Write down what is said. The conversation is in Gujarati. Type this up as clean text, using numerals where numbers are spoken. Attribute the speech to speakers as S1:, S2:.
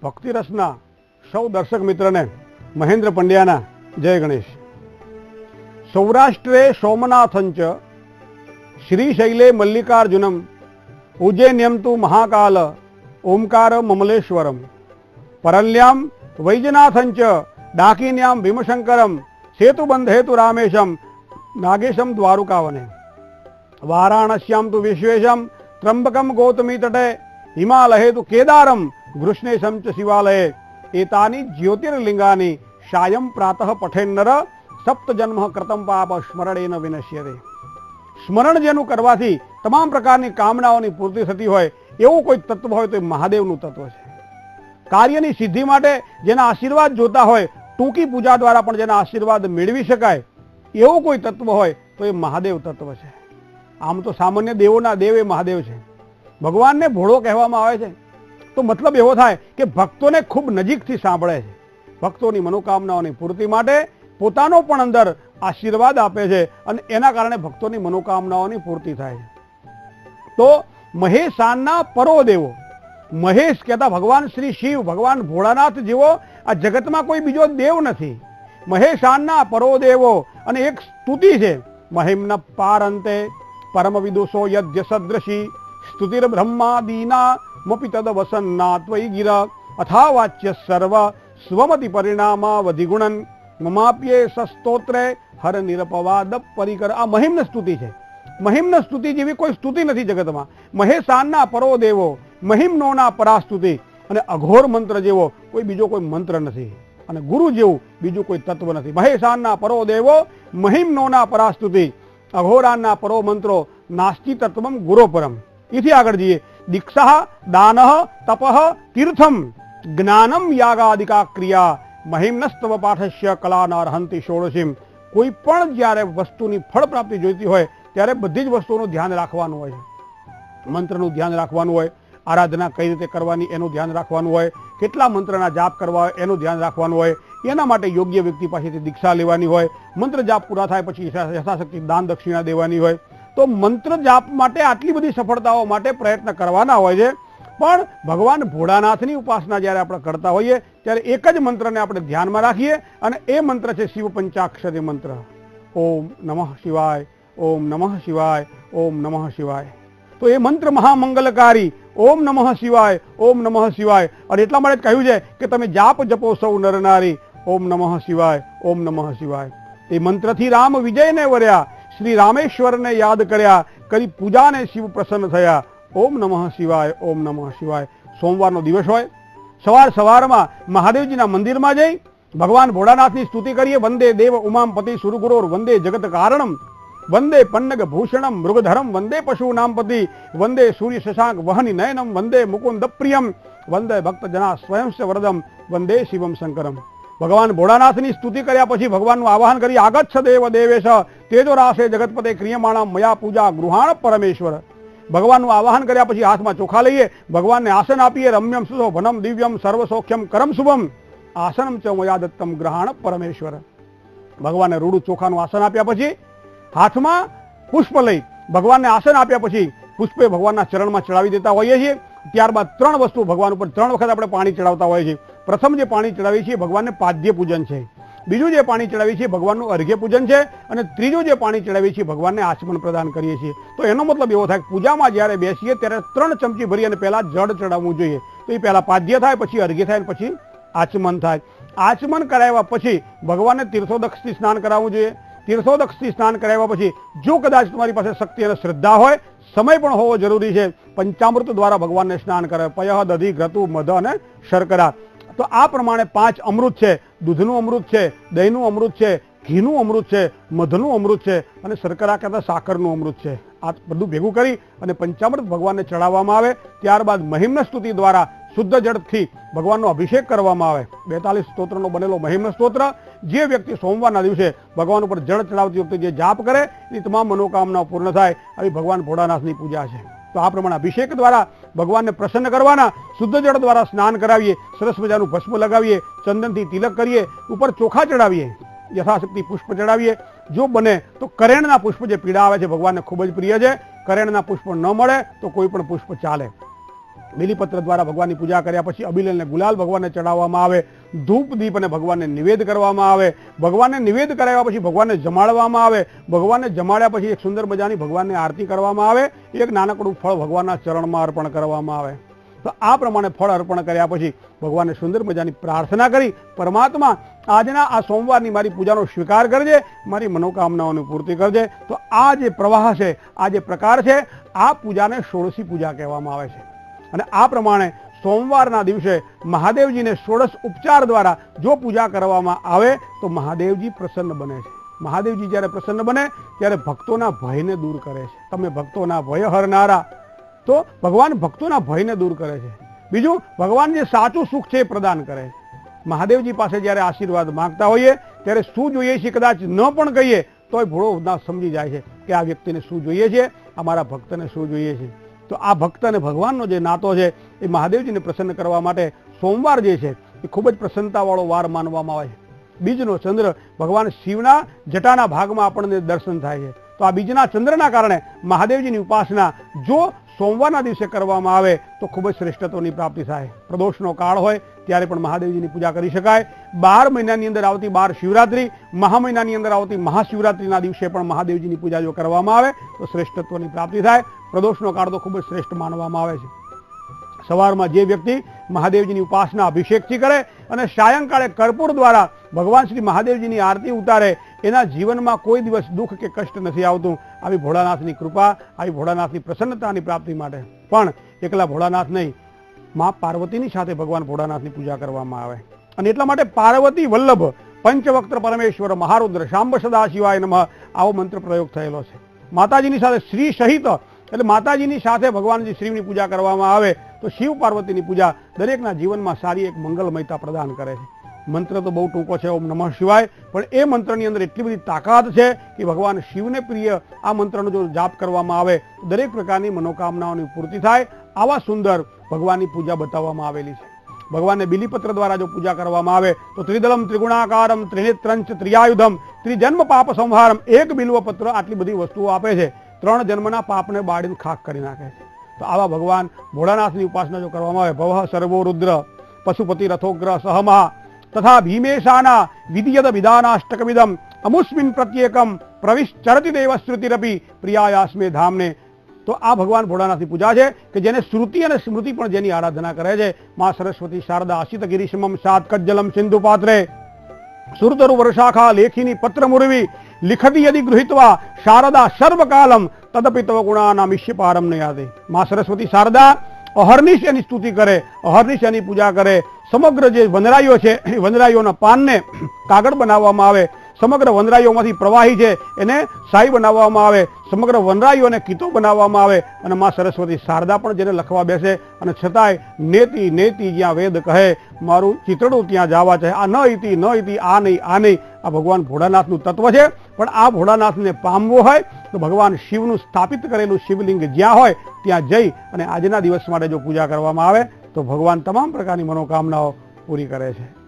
S1: ભક્તિ રસના સૌ દર્શક મિત્રને મહેન્દ્ર પંડ્યાના જય ગણેશ. સૌરાષ્ટ્રે સોમનાથંચ શ્રીશૈલે મલ્લિકાર્જુનમ ઉજ્જૈન્યમ તુ મહાકાલ ઓમકાર મમલેશ્વરમ પરલ્યામ વૈજનાથંચ ડાકિન્યામ ભીમશંકરમ સેતુબંધેતુ રામેશમ નાગેશમ દ્વારુકાવને વારાણસ્યામ તુ વિશ્વેશમ ત્રંબકમ ગૌતમી તટે હિમાલયે તુ કેદારમ ગૃષ્ણેશમ ચ શિવાલયે એતાની જ્યોતિર્લિંગાની સાયં પ્રાતઃ પઠેન્નર સપ્તજન્મ કૃતમ પાપ સ્મરણેન વિનશ્યતે. સ્મરણ જેનું કરવાથી તમામ પ્રકારની કામનાઓની પૂર્તિ થતી હોય એવું કોઈ તત્વ હોય તો એ મહાદેવનું તત્વ છે. કાર્યની સિદ્ધિ માટે જેના આશીર્વાદ જોતા હોય, ટૂંકી પૂજા દ્વારા પણ જેના આશીર્વાદ મેળવી શકાય એવું કોઈ તત્વ હોય તો એ મહાદેવ તત્વ છે. આમ તો સામાન્ય દેવોના દેવ એ મહાદેવ છે. ભગવાનને ભોળો કહેવામાં આવે છે તો મતલબ એવો થાય કે ભક્તોને ખૂબ નજીકથી સાંભળે છે. ભક્તોની મનોકામનાઓની પૂર્તિ માટે પોતાનો પણ અંદર આશીર્વાદ આપે છે અને એના કારણે ભક્તોની મનોકામનાઓની પૂર્તિ થાય છે. તો મહેશાનના પરોદેવો, મહેશ કહેતા ભગવાન શ્રી શિવ, ભગવાન ભોળાનાથ જેવો આ જગતમાં કોઈ બીજો દેવ નથી. મહેશાનના પરોદેવો અને એક સ્તુતિ છે, મહિમ્ન પારંતે પરમ વિદુષો યદ્ય સદ્રશી સ્તુતિર બ્રહ્માદીના મપી તદ વસન્ના ત્વયી ગિર અથા વાચ્ય સર્વ સ્વમતિ પરિણામા વધિગુણન મમાપ્યે સસ્તોત્રે હર નિરપવાદ પરિકર. આ મહિમ્ન સ્તુતિ છે. મહિમ્ન સ્તુતિ જેવી કોઈ સ્તુતિ નથી જગતમાં. મહેશાનના પરોદેવો, મહિમ્નોના પરાસ્તુતિ અને અઘોર મંત્ર જેવો કોઈ બીજો કોઈ મંત્ર નથી અને ગુરુ જેવું બીજું કોઈ તત્વ નથી. મહેશાનના પરોદેવો, મહિમ્નોના પરાસ્તુતિ, અઘોરાના પરો મંત્રો, નાસ્તિ તત્વમ ગુરોપરમ. એથી આગળ જઈએ. દીક્ષા દાનઃ તપઃ તીર્થમ જ્ઞાનમ યાગાદિકા ક્રિયા મહિમ્નસ્તવ પાઠસ્ય કલાનાર્હંતિ ષોડશીમ. કોઈ પણ જ્યારે વસ્તુની ફળ પ્રાપ્તિ જોઈતી હોય ત્યારે બધી જ વસ્તુઓનું ધ્યાન રાખવાનું હોય છે. મંત્રનું ધ્યાન રાખવાનું હોય, આરાધના કઈ રીતે કરવાની એનું ધ્યાન રાખવાનું હોય, કેટલા મંત્રના જાપ કરવા હોય એનું ધ્યાન રાખવાનું હોય. એના માટે યોગ્ય વ્યક્તિ પાસેથી દીક્ષા લેવાની હોય. મંત્ર જાપ પૂરા થાય પછી યથાશક્તિ દાન દક્ષિણા દેવાની હોય. તો મંત્ર જાપ માટે આટલી બધી સફળતાઓ માટે પ્રયત્ન કરવાના હોય છે. પણ ભગવાન ભોળાનાથની ઉપાસના જ્યારે આપણે કરતા હોઈએ ત્યારે એક જ મંત્રને આપણે ધ્યાનમાં રાખીએ અને એ મંત્ર છે શિવ પંચાક્ષરી મંત્ર. ઓમ નમઃ શિવાય, ઓમ નમઃ શિવાય, ઓમ નમઃ શિવાય. તો એ મંત્ર મહામંગલકારી ઓમ નમઃ શિવાય, ઓમ નમઃ શિવાય. અને એટલા માટે જ કહ્યું છે કે તમે જાપ જપો સૌ નર નારી ઓમ નમઃ શિવાય, ઓમ નમઃ શિવાય. એ મંત્રથી રામ વિજયને વર્યા, શ્રી રામેશ્વરને યાદ કર્યા, કરી પૂજાને શિવ પ્રસન્ન થયા. ઓમ નમઃ શિવાય, ઓમ નમઃ શિવાય. સોમવારનો દિવસ હોય, સવારમાં મહાદેવજીના મંદિરમાં જઈ ભગવાન ભોળાનાથની સ્તુતિ કરીએ. વંદે દેવ ઉમામપતિ સુરગુરોર વંદે જગત કારણમ વંદે પન્નગ ભૂષણમ મૃગધરમ વંદે પશુનામ પતિ વંદે સૂર્ય શશાંક વહની નયનમ વંદે મુકુંદ પ્રિયમ વંદે ભક્ત જના સ્વયંસ વરદમ વંદે શિવમ શંકરમ. ભગવાન ભોળાનાથની સ્તુતિ કર્યા પછી ભગવાનનું આવાહન કરી આગચ્છ દેવ દેવેશ તેજો રાસે જગતપતે ક્રિયમાણમ મયા પૂજા ગૃહાણ પરમેશ્વર. ભગવાનનું આવાહન કર્યા પછી હાથમાં ચોખા લઈએ, ભગવાનને આસન આપીએ. રમ્યમ સુશોભનમ દિવ્યમ સર્વસૌખ્યમ કરમ શુભમ આસનમ ચ મયા દત્તમ ગ્રહાણ પરમેશ્વર. ભગવાનને રૂડું ચોખાનું આસન આપ્યા પછી હાથમાં પુષ્પ લઈ ભગવાનને આસન આપ્યા પછી પુષ્પે ભગવાનના ચરણમાં ચડાવી દેતા હોઈએ છીએ. ત્યારબાદ 3 વસ્તુ ભગવાન ઉપર 3 વખત આપણે પાણી ચડાવતા હોઈએ છીએ. પ્રથમ જે પાણી ચડાવીએ છીએ ભગવાનને પાદ્ય પૂજન છે. બીજું જે પાણી ચડાવીએ છીએ ભગવાનનું અર્ઘ્ય પૂજન છે. અને ત્રીજું જે પાણી ચડાવીએ છીએ ભગવાનને આચમન પ્રદાન કરીએ છીએ. તો એનો મતલબ એવો થાય કે પૂજામાં જ્યારે બેસીએ ત્યારે 3 ચમચી ભરી અને પહેલા જળ ચડાવવું જોઈએ. તો એ પહેલા પાદ્ય થાય, પછી અર્ઘ્ય થાય, પછી આચમન થાય. આચમન કરાવ્યા પછી ભગવાનને તીર્થોદક્ષથી સ્નાન કરાવવું જોઈએ. તીર્થોદક્ષથી સ્નાન કરાવ્યા પછી જો કદાચ તમારી પાસે શક્તિ અને શ્રદ્ધા હોય, સમય પણ હોવો જરૂરી છે, પંચામૃત દ્વારા ભગવાનને સ્નાન કરે. પયઃ દધી ઘૃતુ મધ અને શર્કરા. તો આ પ્રમાણે 5 અમૃત છે. દૂધનું અમૃત છે, દહીંનું અમૃત છે, ઘીનું અમૃત છે, મધનું અમૃત છે અને શર્કરા કહેતા સાકરનું અમૃત છે. આ બધું ભેગું કરી અને પંચામૃત ભગવાનને ચડાવવામાં આવે. ત્યારબાદ મહિમ્ન સ્તુતિ દ્વારા શુદ્ધ જળથી ભગવાનનો અભિષેક કરવામાં આવે. 42 સ્તોત્રનો બનેલો મહિમ્ન સ્તોત્ર. જે વ્યક્તિ સોમવારના દિવસે ભગવાન ઉપર જળ ચડાવતી વખતે જે જાપ કરે એની તમામ મનોકામનાઓ પૂર્ણ થાય. આવી ભગવાન ભોળાનાથની પૂજા છે. તો આ પ્રમાણે અભિષેક દ્વારા ભગવાનને પ્રસન્ન કરવાના. શુદ્ધ જળ દ્વારા સ્નાન કરાવીએ, સરસ મજાનું ભસ્મ લગાવીએ, ચંદનથી તિલક કરીએ, ઉપર ચોખા ચડાવીએ, યથાશક્તિ પુષ્પ ચડાવીએ. જો બને તો કરેણના પુષ્પ જે પીળા આવે છે ભગવાનને ખૂબ જ પ્રિય છે. કરેણના પુષ્પ ન મળે તો કોઈ પણ પુષ્પ ચાલે. બીલીપત્ર દ્વારા ભગવાનની પૂજા કર્યા પછી અબીલ અને ગુલાલ ભગવાનને ચડાવવામાં આવે, ધૂપ દીપ અને ભગવાનને નિવેદ કરવામાં આવે. ભગવાનને નિવેદ કરાવ્યા પછી ભગવાનને જમાડવામાં આવે. ભગવાનને જમાડ્યા પછી એક સુંદર મજાની ભગવાનની આરતી કરવામાં આવે. એક નાનકડું ફળ ભગવાનના ચરણમાં અર્પણ કરવામાં આવે. તો આ પ્રમાણે ફળ અર્પણ કર્યા પછી ભગવાનને સુંદર મજાની પ્રાર્થના કરી, પરમાત્મા આજના આ સોમવારની મારી પૂજાનો સ્વીકાર કરજે, મારી મનોકામનાઓની પૂર્તિ કરજે. તો આ જે પ્રવાહ છે, આ જે પ્રકાર છે, આ પૂજાને ષોડશી પૂજા કહેવામાં આવે છે. અને આ પ્રમાણે સોમવારના દિવસે મહાદેવજીને ષોડશ ઉપચાર દ્વારા જો પૂજા કરવામાં આવે તો મહાદેવજી પ્રસન્ન બને છે. મહાદેવજી જ્યારે પ્રસન્ન બને ત્યારે ભક્તોના ભયને દૂર કરે છે. તમે ભક્તોના ભય હરનારા, તો ભગવાન ભક્તોના ભયને દૂર કરે છે. બીજું, ભગવાન જે સાચું સુખ છે એ પ્રદાન કરે છે. મહાદેવજી પાસે જ્યારે આશીર્વાદ માંગતા હોઈએ ત્યારે શું જોઈએ છે કદાચ ન પણ કહીએ તોય ભોળો સમજી જાય છે કે આ વ્યક્તિને શું જોઈએ છે, અમારા ભક્તને શું જોઈએ છે. તો આ ભક્ત અને ભગવાનનો જે નાતો છે એ મહાદેવજીને પ્રસન્ન કરવા માટે સોમવાર જે છે એ ખૂબ જ પ્રસન્નતાવાળો વાર માનવામાં આવે છે. બીજનો ચંદ્ર ભગવાન શિવના જટાના ભાગમાં આપણને દર્શન થાય છે. તો આ બીજના ચંદ્રના કારણે મહાદેવજીની ઉપાસના જો સોમવારના દિવસે કરવામાં આવે તો ખૂબ જ શ્રેષ્ઠત્વની પ્રાપ્તિ થાય. પ્રદોષનો કાળ હોય ત્યારે પણ મહાદેવજીની પૂજા કરી શકાય. 12 મહિનાની અંદર આવતી 12 શિવરાત્રી, મહા મહિનાની અંદર આવતી મહાશિવરાત્રીના દિવસે પણ મહાદેવજીની પૂજા જો કરવામાં આવે તો શ્રેષ્ઠત્વની પ્રાપ્તિ થાય. પ્રદોષનો કાળ તો ખૂબ જ શ્રેષ્ઠ માનવામાં આવે છે. સવારમાં જે વ્યક્તિ મહાદેવજીની ઉપાસના અભિષેકથી કરે અને સાયંકાળે કર્પૂર દ્વારા ભગવાન શ્રી મહાદેવજીની આરતી ઉતારે, એના જીવનમાં કોઈ દિવસ દુઃખ કે કષ્ટ નથી આવતું. આવી ભોળાનાથની કૃપા, આવી ભોળાનાથની પ્રસન્નતાની પ્રાપ્તિ માટે પણ એકલા ભોળાનાથ નહીં, મા પાર્વતીની સાથે ભગવાન ભોળાનાથની પૂજા કરવામાં આવે. અને એટલા માટે પાર્વતી વલ્લભ પંચવક્ત્ર પરમેશ્વર મહારુદ્ર શાંબ સદા શિવાય નમઃ આવો મંત્ર પ્રયોગ થયેલો છે. માતાજીની સાથે શ્રી સહિત એટલે માતાજીની સાથે ભગવાનજી શ્રીની પૂજા કરવામાં આવે તો શિવ પાર્વતીની પૂજા દરેકના જીવનમાં સારી એક મંગલમયતા પ્રદાન કરે છે. મંત્ર તો બહુ ટૂંકો છે, ઓમ નમઃ શિવાય, પણ એ મંત્રની અંદર એટલી બધી તાકાત છે કે ભગવાન શિવને પ્રિય આ મંત્રનો જો જાપ કરવામાં આવે તો દરેક પ્રકારની મનોકામનાઓની પૂર્તિ થાય. આવા સુંદર ભગવાનની પૂજા બતાવવામાં આવેલી છે. ભગવાનને બીલીપત્ર દ્વારા જો પૂજા કરવામાં આવે તો ત્રિદલમ ત્રિગુણાકારમ ત્રિનેત્રંચ ત્રિયાયુધમ ત્રિજન્મ પાપ સંહારમ, એક બિલ્વપત્ર આટલી બધી વસ્તુઓ આપે છે. 3 જન્મના પાપને બાળીને ખાક કરી નાખે છે. તો આવા ભગવાન ભોળાનાથની ઉપાસના જો કરવામાં આવે, ભવઃ સર્વો રુદ્ર પશુપતિ રથોગ્ર સહમા તથા ભીમેશાના વિધિયદ વિધાનાષ્ટકમિદમ અમુસ્મિન પ્રત્યેકમ પ્રવિશ્ચરતિ દેવશ્રુતિરપી પ્રિયાયાસ્મે ધામને. તો આ ભગવાન ભોળાનાથની પૂજા છે કે જેને શ્રુતિ અને સ્મૃતિ પણ જેની આરાધના કરે છે. મા સરસ્વતી શારદા અસિત ગિરીશમમ સાત્કજ્જલમ સિંધુ પાત્રે સુરતરુ વર્ષાખા લેખિની પત્ર મુરવી લિખતી યદિ ગૃહીત્વા શારદા સર્વકાલમ તદપિ તવ ગુણાનામિષ્ય પારમ ન યાદે. મા સરસ્વતી શારદા અહર્નિશ એની સ્તુતિ કરે, અહર્નિશ એની પૂજા કરે. સમગ્ર જે વનરાઈઓ છે એ વનરાઈઓના પાનને કાગળ બનાવવામાં આવે. સમગ્ર વનરાઈઓમાંથી પ્રવાહી છે એને શાહી બનાવવામાં આવે. સમગ્ર વનરાઈઓને કીતો બનાવવામાં આવે. અને મા સરસ્વતી શારદા પણ જેને લખવા બેસે અને છતાંય નેતિ નેતિ જ્યાં વેદ કહે મારું ચિત્રડું ત્યાં જવા ચાહે. આ ન ઇતિ ન ઇતિ, આ નહીં આ નહીં, આ ભગવાન ભોળાનાથનું તત્વ છે. પણ આ ભોળાનાથને પામવું હોય તો ભગવાન શિવનું સ્થાપિત કરેલું શિવલિંગ જ્યાં હોય ત્યાં જઈ અને આજના દિવસ માટે જો પૂજા કરવામાં આવે તો ભગવાન તમામ પ્રકારની મનોકામનાઓ પૂરી કરે છે.